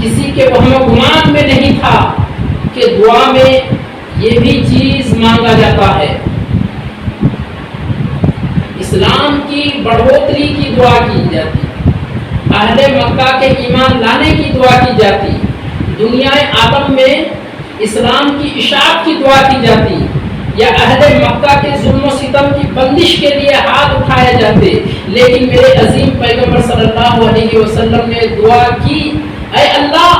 کسی کے وہم و گمان میں نہیں تھا کہ دعا میں یہ بھی چیز مانگا جاتا ہے۔ اسلام کی بڑھوتری کی دعا کی جاتی، اہل مکہ کے ایمان لانے کی دعا کی جاتی، دنیا عالم میں اسلام کی اشاعت کی دعا کی جاتی، یا اہل مکہ کے ظلم و ستم کی بندش کے لیے ہاتھ اٹھائے جاتے، لیکن میرے عظیم پیغمبر صلی اللہ علیہ وسلم نے دعا کی، اے اللہ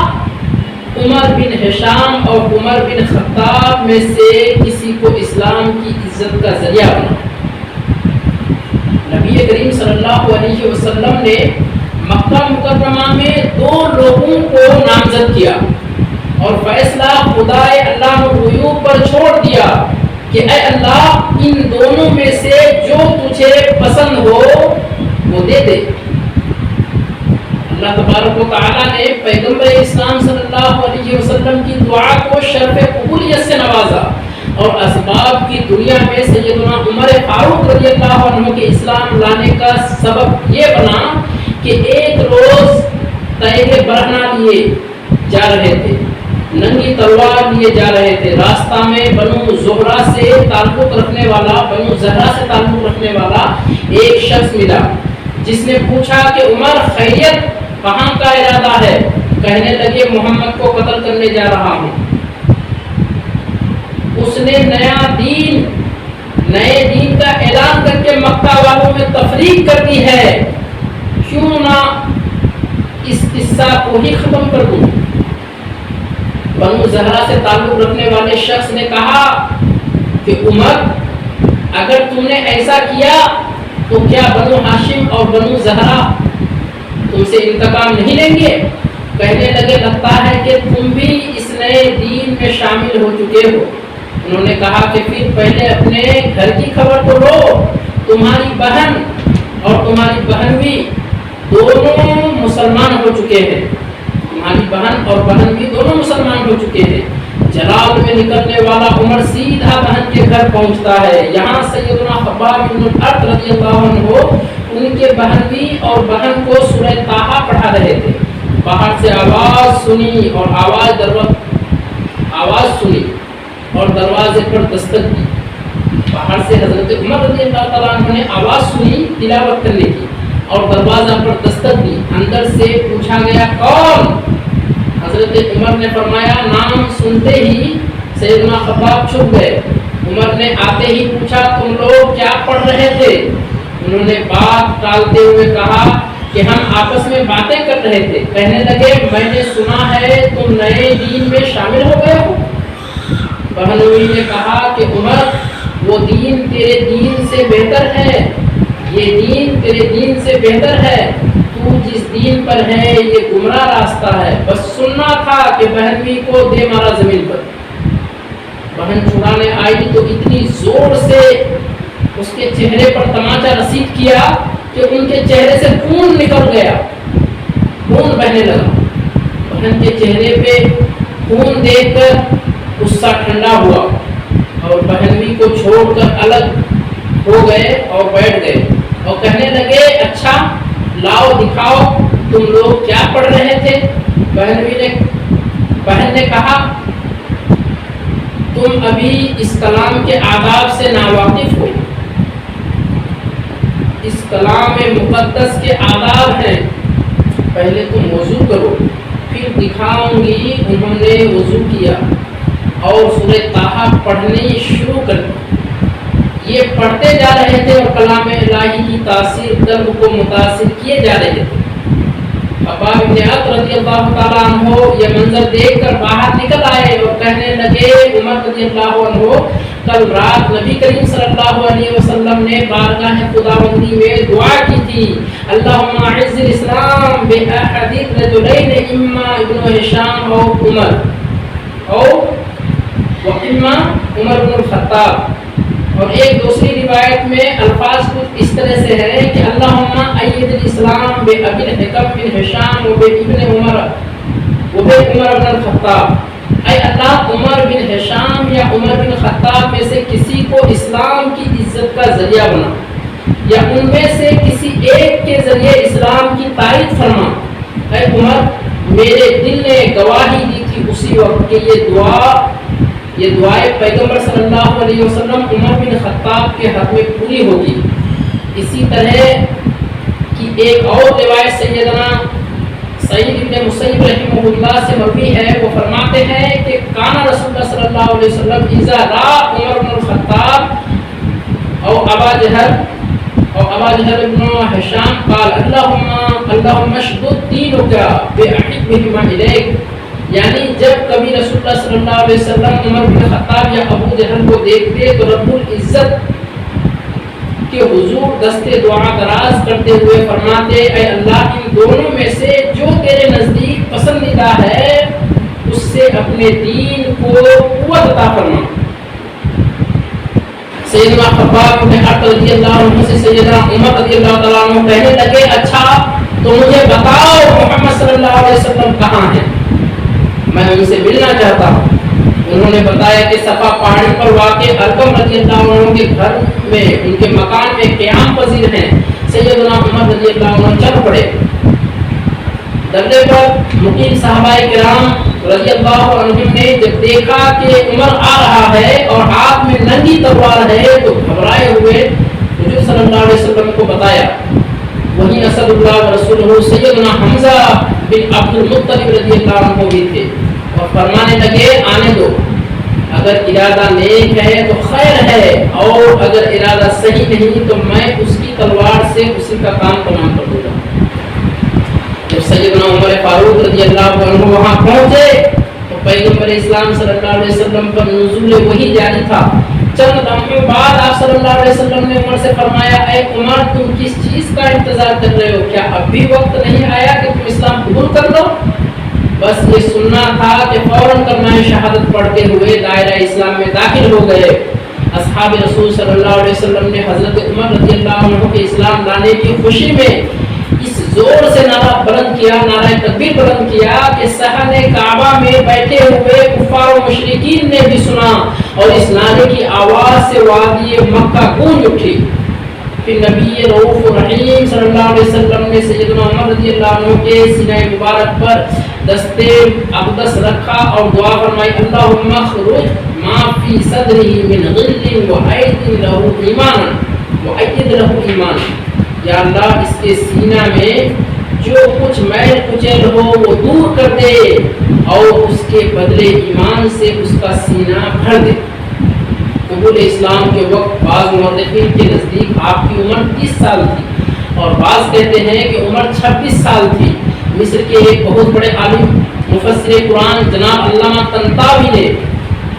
عمر بن ہشام اور عمر بن خطاب میں سے کسی کو اسلام کی عزت کا ذریعہ بنا۔ نبی کریم صلی اللہ علیہ وسلم نے مکہ مکرمہ میں 2 لوگوں کو نامزد کیا اور فیصلہ خدائے علام الغیوب پر چھوڑ دیا کہ اے اللہ ان دونوں میں سے جو تجھے پسند ہو وہ دے دے۔ اللہ تبارک و تعالیٰ نے پیغمبر اسلام صلی اللہ علیہ وسلم کی دعا کو شرف قبولیت سے نوازا، اور اسباب کی دنیا میں سیدنا عمر فاروق رضی اللہ عنہ کے اسلام لانے کا سبب یہ بنا کہ ایک روز تیغ برہنہ لیے جا رہے تھے، ننگی تلوار لیے جا رہے تھے، راستہ میں بنو زہرہ سے تعلق رکھنے والا ایک شخص ملا جس نے پوچھا کہ عمر خیریت، کہاں کا ارادہ ہے؟ کہنے لگے محمد کو قتل کرنے جا رہا ہوں، اس نے نئے دین کا اعلان کر کے مکہ والوں میں تفریق کر دی ہے، کیوں نہ اس قصہ کو ہی ختم کر دوں۔ بنو زہرہ سے تعلق رکھنے والے شخص نے کہا کہ عمر اگر تم نے ایسا کیا تو کیا بنو ہاشم اور بنو زہرہ تم سے انتقام نہیں لیں گے؟ کہنے لگے لگتا ہے کہ تم بھی اس نئے دین میں شامل ہو چکے ہو۔ انہوں نے کہا کہ پھر پہلے اپنے گھر کی خبر تو لو، تمہاری بہن اور تمہاری بہن بھی دونوں مسلمان ہو چکے ہیں، تمہاری بہن اور بہن بھی دونوں مسلمان ہو چکے ہیں۔ جلال میں نکلنے والا عمر سیدھا بہن کے گھر پہنچتا ہے، یہاں سیدنا خباب بن الارت رضی اللہ عنہ ان کے بہنوی اور بہن کو سورہ طٰہٰ پڑھا رہے تھے۔ باہر سے آواز سنی اور دروازے پر دستک دی۔ باہر سے حضرت عمر رضی اللہ تعالیٰ عنہ نے آواز سنی تلاوت کرنے کی اور دروازہ پر دستک دی۔ اندر سے پوچھا گیا کون؟ حضرت عمر نے فرمایا، نام سنتے ہی سیدنا خباب چھپ گئے۔ عمر نے آتے ہی پوچھا تم لوگ کیا پڑھ رہے تھے؟ انہوں نے بات ٹالتے ہوئے کہا کہ ہم آپس میں باتیں کر رہے تھے۔ کہنے لگے میں نے سنا ہے تم نئے دین میں شامل ہو گئے ہو۔ بہنوئی نے کہا کہ عمر وہ دین تیرے دین سے بہتر ہے، یہ دین تیرے دین سے بہتر ہے، تو جس دین پر ہے یہ گمراہ راستہ ہے، بس سننا تھا کہ بہنوئی کو دے مارا زمین پر۔ بہن چھڑانے آئی تو اتنی زور سے اس کے چہرے پر تماچا رسید کیا کہ ان کے چہرے سے خون نکل گیا، خون بہنے لگا۔ بہن کے چہرے پہ خون دیکھ کر غصہ ٹھنڈا ہوا اور بہنوی کو چھوڑ کر الگ ہو گئے اور بیٹھ گئے اور کہنے لگے اچھا لاؤ دکھاؤ تم لوگ کیا پڑھ رہے تھے؟ بہن نے کہا تم ابھی اس کلام کے آداب سے ناواقف ہو، اس کلام مقدس کے آداب ہیں، پہلے تم وضو کرو پھر دکھاؤں گی۔ انہوں نے وضو کیا اور سورہ طٰہٰ پڑھنی شروع کر دی۔ یہ پڑھتے جا رہے تھے اور کلام الہی کی تاثیر قلب کو متاثر کیے جا رہے تھے۔ خباب بن الارت رضی اللہ تعالیٰ عنہ یہ منظر دیکھ کر باہر نکل آئے اور کہنے لگے عمر رضی اللہ عنہ کل رات نبی کریم صلی اللہ علیہ وسلم نے بارگاہ خداوندی میں دعا کی تھی، اللہم اعز الاسلام باحد الرجلین اما ابن ہشام او عمر او اما عمر بن الخطاب۔ اور ایک دوسری روایت میں الفاظ کچھ اس طرح سے ہے کہ اللہم اید الاسلام بے ابی الحکم بن ہشام و بے ابن عمر و بے عمر بن الخطاب، اے اللہ عمر بن ہشام یا عمر بن خطاب میں سے کسی کو اسلام کی عزت کا ذریعہ بنا، یا ان میں سے کسی ایک کے ذریعے اسلام کی تائید فرما۔ اے عمر میرے دل نے گواہی دی تھی اسی وقت کہ یہ دعائیں پیغمبر صلی اللہ علیہ وسلم عمر بن خطاب کے حق میں پوری ہوگی۔ اسی طرح کی ایک اور روایت سیدنا سعید بن مسیب رحمہ اللہ سے مروی ہے، وہ فرماتے ہیں کہ کان رسول اللہ صلی اللہ علیہ وسلم اذا را عمر بن الخطاب او ابا جہل بن ہشام قال اللهم اشدد دینک باحبہما الیک، یعنی جب کبھی رسول اللہ صلی اللہ علیہ وسلم عمر بن خطاب یا ابو جہل کو دیکھتے تو رب العزت کے حضور دستے دعا دراز کرتے ہوئے فرماتے اے اللہ ان دونوں میں سے جو تیرے نزدیک پسندیدہ ہے اس سے اپنے دین کو قوت عطا فرما۔ سیدنا خباب بن عبد رضی اللہ عنہ سے سیدنا عمر رضی اللہ تعالیٰ عنہ کہنے لگے اچھا تو مجھے بتاؤ محمد صلی اللہ علیہ وسلم کہاں ہیں، میں ان سے ملنا چاہتا ہوں۔ انہوں نے بتایا کہ صفا پہاڑی پر واقع ارقم رضی اللہ عنہ کے گھر میں ان کے مکان میں قیام پذیر ہیں۔ سیدنا عمر رضی اللہ عنہ چل پڑے، درے پر مقیم صحابہ کرام رضی اللہ عنہم نے جب دیکھا کہ عمر آ رہا ہے اور ہاتھ میں ننگی تلوار ہے تو گھبرائے ہوئے حضور صلی اللہ علیہ وسلم کو بتایا۔ وہیں اسد اللہ و رسولہ سیدنا حمزہ بن عبد المطلب رضی اللہ عنہ بھی تھے اور فرمانے لگے آنے دو، اگر ارادہ نیک ہے تو خیر ہے اور اگر ارادہ صحیح نہیں تو میں اس کی تلوار سے اسی کا کام تمام کر دوں گا۔ جب سیدنا عمر فاروق رضی اللہ عنہ وہاں پہنچے تو پیغمبر اسلام صلی اللہ علیہ وسلم پر نزول وحی جاری تھا۔ چند لمحوں بعد آپ صلی اللہ علیہ وسلم نے عمر سے فرمایا اے عمر تم کس چیز کا انتظار کر رہے ہو، کیا اب بھی وقت نہیں آیا کہ تم اسلام قبول کر لو؟ بس یہ سننا تھا کہ فوراً کلمہ شہادت پڑھتے ہوئے دائرہ اسلام میں داخل ہو گئے۔ اصحاب رسول صلی اللہ علیہ وسلم نے حضرت عمر رضی اللہ عنہ کے اسلام لانے کی خوشی میں اس زور سے نعرہ بلند کیا، نعرہ تکبیر بلند کیا کہ صحن کعبہ میں بیٹھے ہوئے کفار و مشرکین نے بھی سنا اور اس نعرے کی آواز سے وادی مکہ گونج اٹھی۔ پھر نبی رؤوف رحیم صلی اللہ علیہ وسلم نے سیدنا عمر رضی اللہ عنہ کے سینہ مبارک پر دستے اقدس رکھا اور دعا فرمائی اللہم اخرج ما فی صدرہ من غل وعید لہ ایمان، یا اللہ اس کے سینہ میں جو کچھ میل کچیل ہو وہ دور کر دے اور اس کے بدلے ایمان سے اس کا سینہ بھر دے۔ قبول اسلام کے وقت بعض مورخین کے نزدیک آپ کی عمر 30 سال تھی اور بعض کہتے ہیں کہ عمر 26 سال تھی۔ مصر کے ایک بہت بڑے عالم مفسر قرآن جناب علامہ طنطاوی نے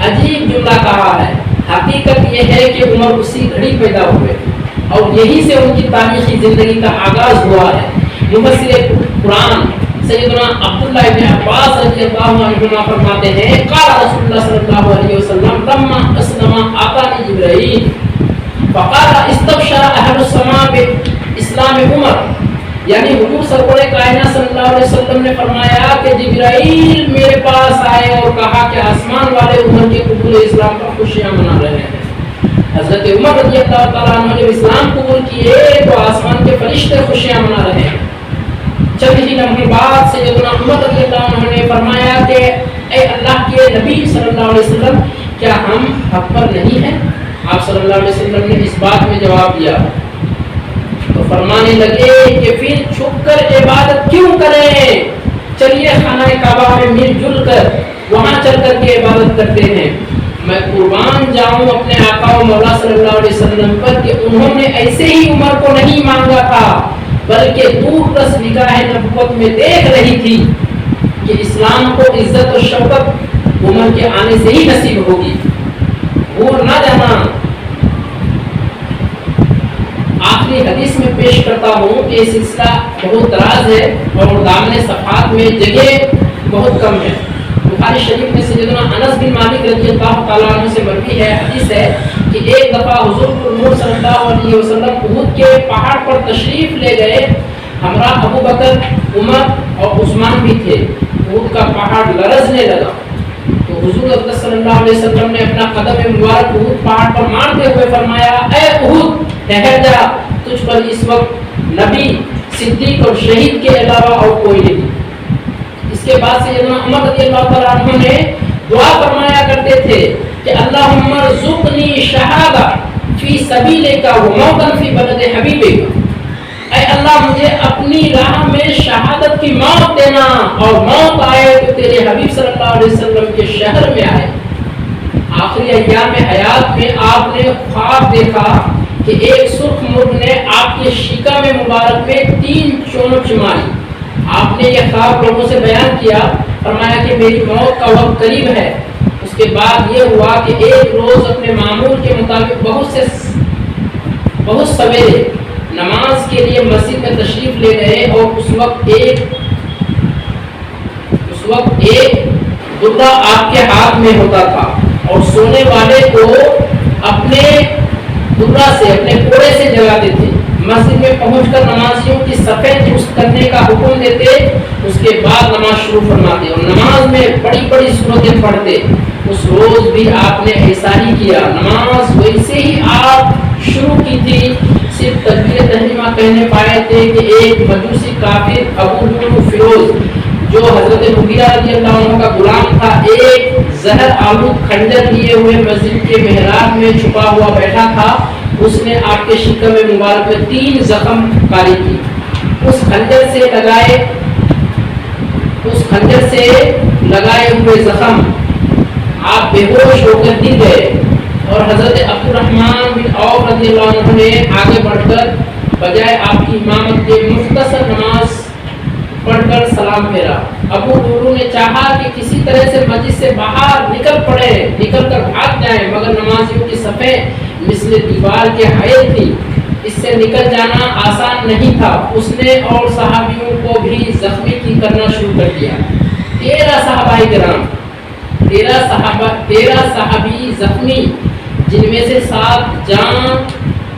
عجیب جملہ کہا ہے، حقیقت یہ ہے کہ عمر اسی گھڑی پیدا ہوئے اور یہی سے ان کی تاریخی زندگی کا آغاز ہوا ہے۔ مفسر قرآن سیدنا عبداللہ ابن عباس رضی اللہ عنہما فرماتے ہیں قال رسول اللہ صلی اللہ علیہ وسلم لما اسلم آتانی جبرائیل فقال استبشر اہل السماء باسلام عمر، یعنی حضور سرور کائنات صلی اللہ علیہ وسلم نے فرمایا کہ جبرائیل میرے پاس آئے اور کہا کہ آسمان والے عمر کے قبول اسلام پر خوشیاں منا رہے ہیں۔ حضرت عمر رضی اللہ تعالیٰ عنہ جب اسلام قبول کیے تو آسمان کے فرشتے خوشیاں منا رہے ہیں۔ چند ہی لمحے بعد سیدنا عمر رضی اللہ عنہ نے فرمایا کہ اے اللہ کے نبی صلی اللہ علیہ وسلم کیا ہم حق پر نہیں ہیں؟ آپ صلی اللہ علیہ وسلم نے اس بات میں جواب دیا تو فرمانے لگے کہ پھر چھپ کر عبادت کیوں کریں، چلیے خانہ کعبہ میں مل جل کر وہاں چل کر کے عبادت کرتے ہیں۔ میں قربان جاؤں اپنے آقا و مولا صلی اللہ علیہ وسلم پر کہ انہوں نے ایسے ہی عمر کو نہیں مانگا تھا بلکہ دور رس نگاہ نبوت میں دیکھ رہی تھی کہ اسلام کو عزت و شوکت عمر کے آنے سے ہی نصیب ہوگی، بھول نہ جانا۔ آخری حدیث میں پیش کرتا ہوں کہ یہ سلسلہ بہت دراز ہے اور دامن صفحات میں جگہ بہت کم ہے۔ بخاری شریف میں سیدنا انس بن مالک رضی اللہ تعالیٰ عنہ سے مروی ہے، حدیث ہے کہ ایک دفعہ حضور نور صلی اللہ علیہ وسلم احد کے پہاڑ پر تشریف لے گئے، ہمراہ ابو بکر، عمر اور عثمان بھی تھے۔ احد کا پہاڑ لرزنے لگا تو حضور صلی اللہ علیہ وسلم نے اپنا قدم مبارک احد پہاڑ پر مارتے ہوئے فرمایا اے احد ٹھہر جا، تجھ پر اس وقت نبی، صدیق اور شہید کے علاوہ اور کوئی نہیں۔ اس اس کے بعد سیدنا عمر رضی اللہ تعالیٰ عنہ نے دعا فرمایا کرتے تھے کہ اللہم ارزقنی شہادہ فی سبیلک و موتا فی بلد حبیبک، اے اللہ مجھے اپنی راہ میں شہادت کی موت دینا، اور موت آئے تو تیرے حبیب صلی اللہ علیہ وسلم کے شہر میں آئے۔ آخری ایام حیات میں آپ نے خواب دیکھا کہ ایک سرخ مرغ نے آپ کے شکم مبارک میں 3 چونچ ماری۔ آپ نے یہ خواب لوگوں سے بیان کیا، فرمایا کہ میری موت کا وقت قریب ہے۔ اس کے بعد یہ ہوا کہ ایک روز اپنے معمول کے مطابق بہت سویرے نماز کے لیے مسجد میں تشریف لے گئے، اور اس وقت ایک درہ آپ کے ہاتھ میں ہوتا تھا، اور سونے والے کو اپنے درہ سے، اپنے کوڑے سے جگاتے تھے۔ مسجد میں پہنچ کر نمازیوں کی صفیں درست کرنے کا حکم دیتے، اس کے بعد نماز شروع فرماتے، اور نماز میں بڑی بڑی سورتیں پڑھتے۔ اس روز بھی آپ نے ایسا ہی کیا، نماز ویسے ہی آپ شروع کی تھی، صرف تکبیر تحریمہ کہنے پائے تھے کہ ایک مجوسی کافر ابو لولو فیروز جو حضرت مغیرہ رضی اللہ عنہ کا غلام تھا، ایک زہر آلود خنجر لیے ہوئے مسجد کے محراب میں چھپا ہوا بیٹھا تھا۔ اس نے آپ کے شکم مبارک میں 3 زخم کاری کی۔ اس خنجر سے لگائے ہوئے زخم آپ بے ہوش ہو کر گر گئے، اور حضرت عبد الرحمن بن عوف رضی اللہ عنہ نے آگے بڑھ کر بجائے آپ کی امامت کے مختصر نماز پڑھ کر سلام پھیرا۔ ابو لولو نے چاہا کہ کسی طرح سے مسجد سے باہر نکل کر بھاگ جائیں، مگر نمازیوں کی صفیں مثل دیوار کے حائل تھی، اس سے نکل جانا آسان نہیں تھا۔ اس نے اور صحابیوں کو بھی زخمی کرنا شروع کر دیا۔ 13 صحابی زخمی، جن میں سے 7 جان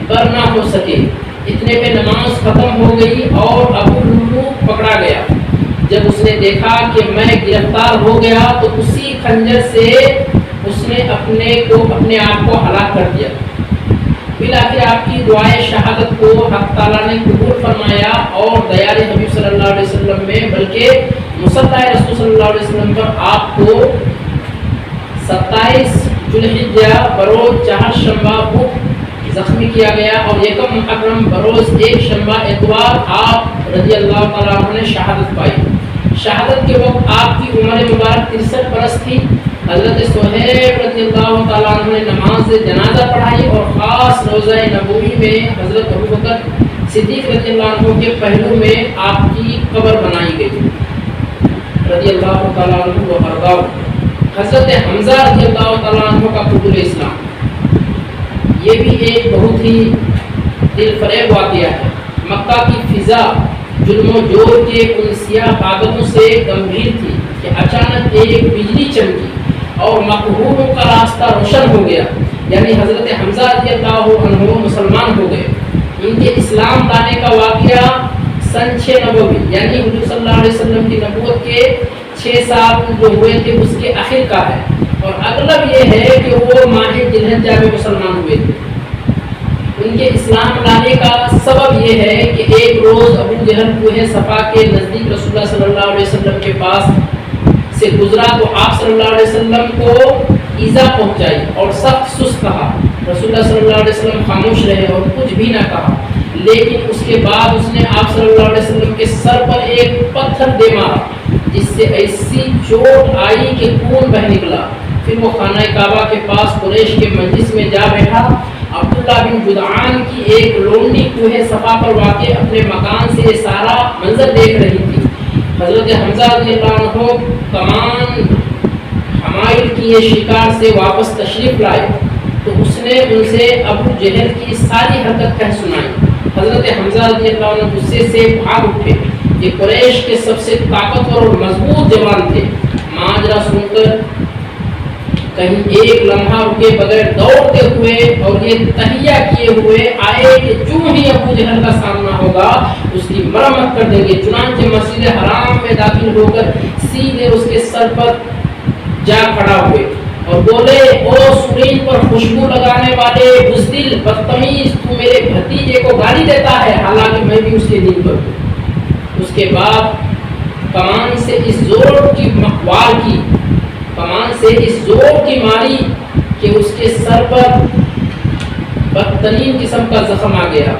پر نہ ہو سکے۔ اتنے میں نماز ختم ہو گئی اور ابو لولو پکڑا گیا۔ جب اس نے دیکھا کہ میں گرفتار ہو گیا تو اسی خنجر سے اس نے اپنے آپ کو ہلاک کر دیا۔ بالآخر آپ کی دعائے شہادت کو حق تعالیٰ نے قبول فرمایا، اور دیار حبیب صلی اللہ علیہ وسلم میں بلکہ مصطفیٰ رسول صلی اللہ علیہ وسلم پر آپ کو 27 ذوالحجہ بروز 4 شنبہ زخمی کیا گیا، اور 1 محرم بروز 1 شنبہ اتوار آپ رضی اللہ تعالیٰ عنہ نے شہادت پائی۔ شہادت کے وقت آپ کی عمر مبارک 63 برس تھی۔ حضرت صہیب رضی اللہ تعالیٰ عنہ نے نماز جنازہ پڑھائی، اور خاص روضہ نبوی میں حضرت ابوبکر صدیق رضی اللہ عنہ کے پہلو میں آپ کی قبر بنائی گئی رضی اللہ تعالیٰ عنہ و ارضاہ۔ حضرت حمزہ رضی اللہ تعالیٰ عنہ کا قبول اسلام، یہ بھی ایک بہت ہی دل فریب واقعہ ہے۔ مکہ کی فضا ظلم و جور کے ان سیاہ بادلوں سے گمبھیر تھی کہ اچانک ایک بجلی چمکی اور مقہوروں کا راستہ روشن ہو گیا، یعنی حضرت حمزہ رضی اللہ عنہ مسلمان ہو گئے۔ ان کے اسلام لانے کا واقعہ سن 6 نبوی، یعنی حضور صلی اللہ علیہ وسلم کی نبوت کے 6 سال جو ہوئے تھے اس کے آخر کا ہے، اور اغلب یہ ہے کہ وہ ماہ ذی الحجہ میں مسلمان ہوئے تھے۔ ان کے اسلام لانے کا سبب یہ ہے کہ ایک روز ابو جہل کوہ صفا کے نزدیک رسول اللہ صلی اللہ علیہ وسلم کے پاس سے گزرا تو آپ صلی اللہ علیہ وسلم کو ایذا پہنچائی اور سخت سست کہا۔ رسول اللہ صلی اللہ علیہ وسلم خاموش رہے اور کچھ بھی نہ کہا، لیکن اس کے بعد اس نے آپ صلی اللہ علیہ وسلم کے سر پر ایک پتھر دے مارا، جس سے ایسی چوٹ آئی کہ خون بہہ نکلا۔ پھر وہ خانہ کعبہ کے پاس قریش کے مجلس میں جا بیٹھا۔ عبداللہ بن جدعان کی ایک لونڈی کوہ صفا پر واقع اپنے مکان سے یہ سارا منظر دیکھ رہی تھی۔ حضرت حمزہ رضی اللہ عنہ کمان حمائل کی یہ شکار سے واپس تشریف لائے تو اس نے ان سے ابو جہل کی ساری حرکت کہہ سنائی۔ حضرت حمزہ رضی اللہ عنہ غصے سے بھاگ اٹھے۔ یہ قریش کے سب سے طاقتور اور مضبوط جوان تھے۔ ماجرا سن کر کہیں ایک لمحہ رکے بغیر دوڑتے ہوئے اور یہ تہیہ کیے ہوئے آئے کہ جو ہی ابو جہل کا سامنا ہوگا اس کی مرمت کر دیں گے۔ چنانچہ مسجد حرام میں داخل ہو کر سیدھے اس کے سر پر جا کھڑا ہوئے اور بولے، او سورین پر خوشبو لگانے والے بزدل بدتمیز، تو میرے بھتیجے کو گالی دیتا ہے حالانکہ میں بھی اس کے دین پر ہوں۔ اس کے بعد کمان سے اس زور کی وار کی، کمان سے اس زور کی ماری کہ اس کے سر پر بدترین قسم کا زخم آ گیا۔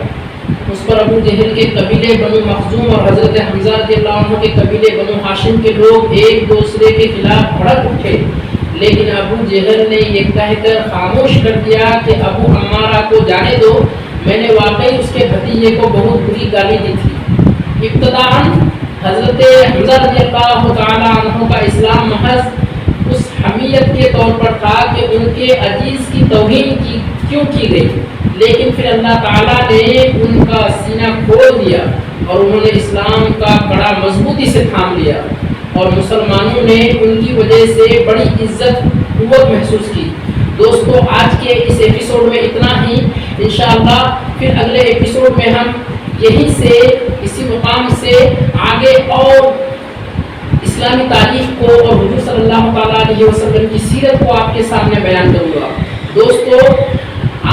اس پر ابو جہل کے قبیلے بنو مخزوم اور حضرت حمزہ رضی اللہ عنہ کے قبیلے بنو ہاشم کے لوگ ایک دوسرے کے خلاف بھڑک اٹھے، لیکن ابو جہل نے یہ کہہ کر خاموش کر دیا کہ ابو عمارہ کو جانے دو، میں نے واقعی اس کے بھتیجے کو بہت بری گالی دی تھی۔ ابتداءً حضرت حمزہ رضی اللہ تعالی عنہ کا اسلام محض اس حمیت کے طور پر تھا کہ ان کے عزیز کی توہین کیوں کی گئی، لیکن پھر اللہ تعالیٰ نے ان کا سینہ کھول دیا اور انہوں نے اسلام کا کڑا مضبوطی سے تھام لیا، اور مسلمانوں نے ان کی وجہ سے بڑی عزت قوت محسوس کی۔ دوستو، آج کے اس ایپیسوڈ میں اتنا ہی، انشاءاللہ پھر اگلے ایپیسوڈ میں ہم یہیں سے اسی مقام سے آگے اور اسلامی تاریخ کو اور حضور صلی اللہ تعالیٰ علیہ وسلم کی سیرت کو آپ کے سامنے بیان کروں گا۔ دوستو،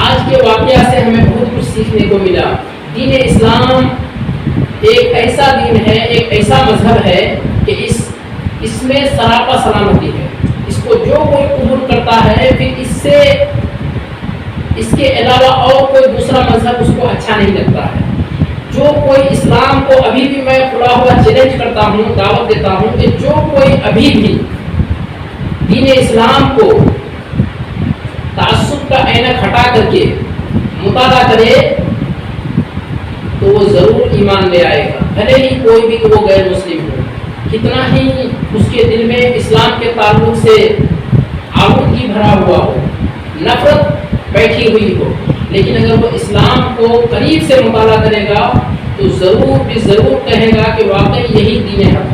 آج کے واقعہ سے ہمیں بہت کچھ سیکھنے کو ملا۔ دین اسلام ایک ایسا دین ہے، ایک ایسا مذہب ہے کہ اس میں سراپا سلامتی ہے۔ اس کو جو کوئی قبول کرتا ہے، پھر اس کے علاوہ اور کوئی دوسرا مذہب اس کو اچھا نہیں لگتا ہے۔ جو کوئی اسلام کو، ابھی بھی میں کھلا ہوا چیلنج کرتا ہوں، دعوت دیتا ہوں کہ جو کوئی ابھی بھی دین اسلام کو تعصب کا اینک ہٹا کر کے مطالعہ کرے تو وہ ضرور ایمان لے آئے گا، بھلے ہی کوئی بھی وہ غیر مسلم ہو، کتنا ہی اس کے دل میں اسلام کے تعلق سے آلودگی بھرا ہوا ہو، نفرت بیٹھی ہوئی ہو، لیکن اگر وہ اسلام کو قریب سے مطالعہ کرے گا تو ضرور کہے گا کہ واقعی یہی دین حق